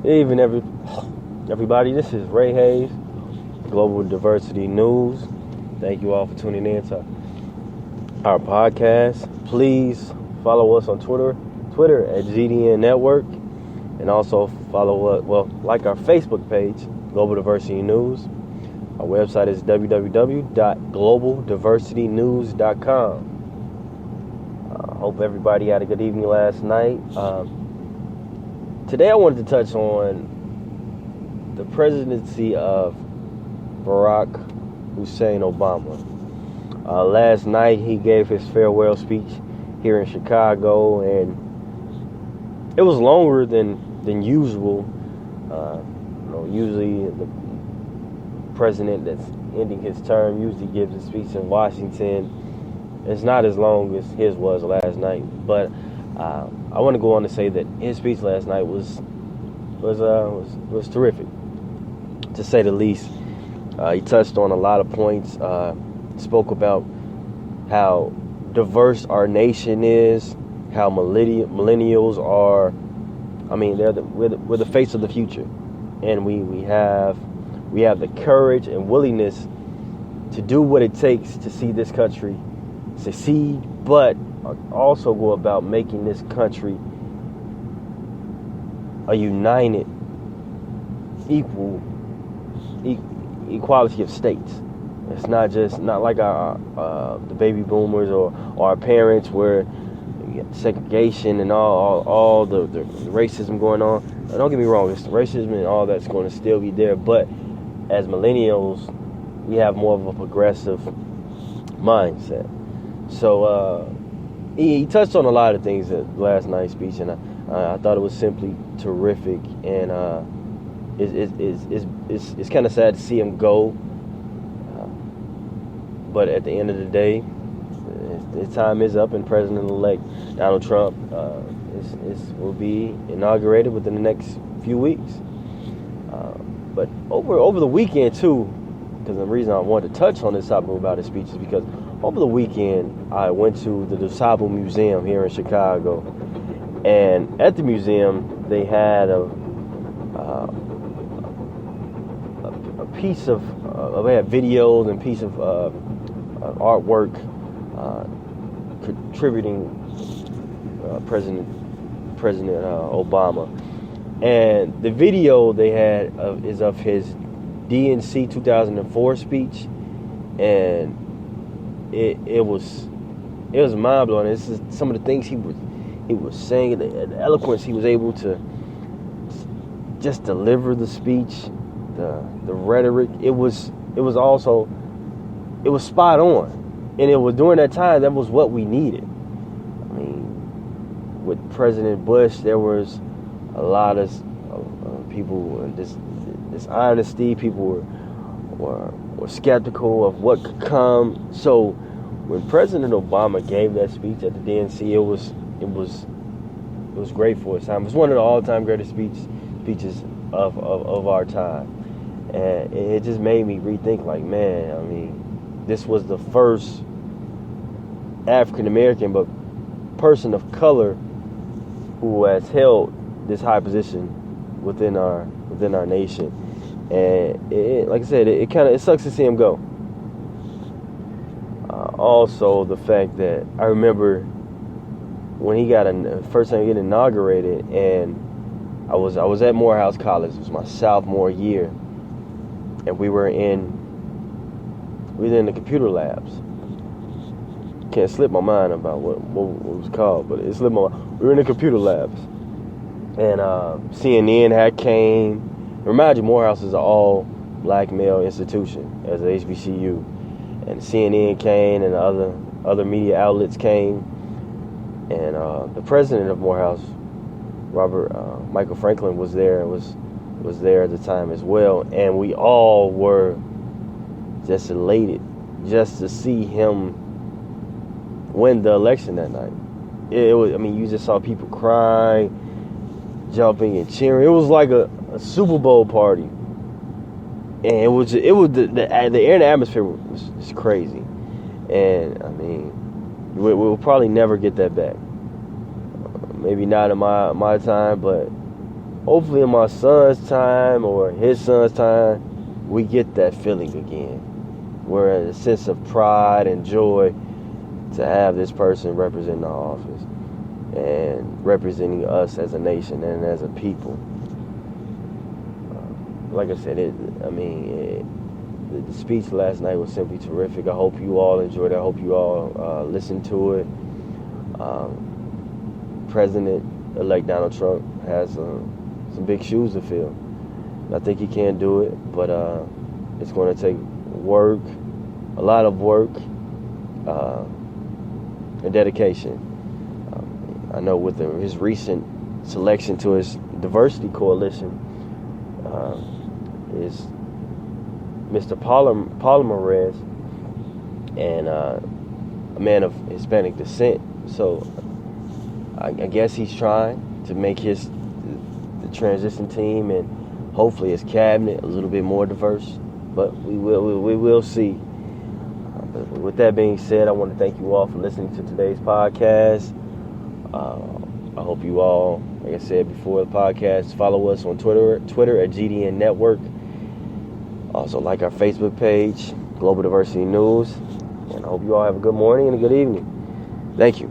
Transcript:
Even everybody, this is Ray Hayes, Global Diversity News. Thank you all for tuning in to our podcast. Please follow us on Twitter at GDN Network, and also like our Facebook page, Global Diversity News. Our website is www.globaldiversitynews.com. I hope everybody had a good evening last night. Today I wanted to touch on the presidency of Barack Hussein Obama. Last night he gave his farewell speech here in Chicago, and it was longer than usual. Usually the president that's ending his term usually gives a speech in Washington. It's not as long as his was last night, but I want to go on to say that his speech last night was terrific, to say the least. He touched on a lot of points. Spoke about how diverse our nation is, how millennials are. I mean, we're the face of the future, and we have the courage and willingness to do what it takes to see this country succeed, but also go about making this country a united, equality of states. It's not like the baby boomers or our parents, where you get segregation and all the racism going on. Now, don't get me wrong, it's racism and all that's going to still be there, but as millennials, we have more of a progressive mindset. So he touched on a lot of things at last night's speech, and I thought it was simply terrific. And it's kind of sad to see him go, but at the end of the day, his time is up, and President-elect Donald Trump will be inaugurated within the next few weeks. But over the weekend too, because the reason I wanted to touch on this topic about his speech is because over the weekend I went to the DuSable Museum here in Chicago, and at the museum they had a piece of they had videos and piece of artwork contributing President Obama. And the video they had is of his DNC 2004 speech, and it was mind blowing. This is some of the things he was saying, the eloquence he was able to just deliver the speech, the rhetoric. It was spot on, and it was during that time that was what we needed. I mean, with President Bush, there was a lot of people, dishonesty. People were skeptical of what could come. So when President Obama gave that speech at the DNC, it was great for his time. It was one of the all-time greatest speeches of our time, and it just made me rethink. Like, man, I mean, this was the first African American, but person of color who has held this high position within our nation. And like I said, it sucks to see him go. Also, the fact that I remember when he got first time he got inaugurated, and I was at Morehouse College. It was my sophomore year, and we were in the computer labs. Can't slip my mind about what it was called, but it slipped my mind. We were in the computer labs, and CNN had came. Remind you, Morehouse is an all-black male institution as an HBCU, and CNN came, and other media outlets came, and the president of Morehouse, Michael Franklin, was there. Was there at the time as well, and we all were just elated just to see him win the election that night. It was, I mean, you just saw people crying, jumping and cheering. It was like a Super Bowl party, and it was the air and the atmosphere was just crazy. And I mean, we'll probably never get that back. Maybe not in my time, but hopefully in my son's time or his son's time, we get that feeling again, where a sense of pride and joy to have this person representing our office and representing us as a nation and as a people. Like I said, the speech last night was simply terrific. I hope you all enjoyed it. I hope you all listened to it. President-elect Donald Trump has some big shoes to fill. I think he can do it, but it's going to take work, a lot of work, and dedication. I know with his recent selection to his diversity coalition is Mr. Polymerez, and a man of Hispanic descent. So I guess he's trying to make the transition team and hopefully his cabinet a little bit more diverse. But we will see. But with that being said, I want to thank you all for listening to today's podcast. I hope you all, like I said before the podcast, follow us on Twitter at GDN Network. Also like our Facebook page, Global Diversity News. And I hope you all have a good morning and a good evening. Thank you.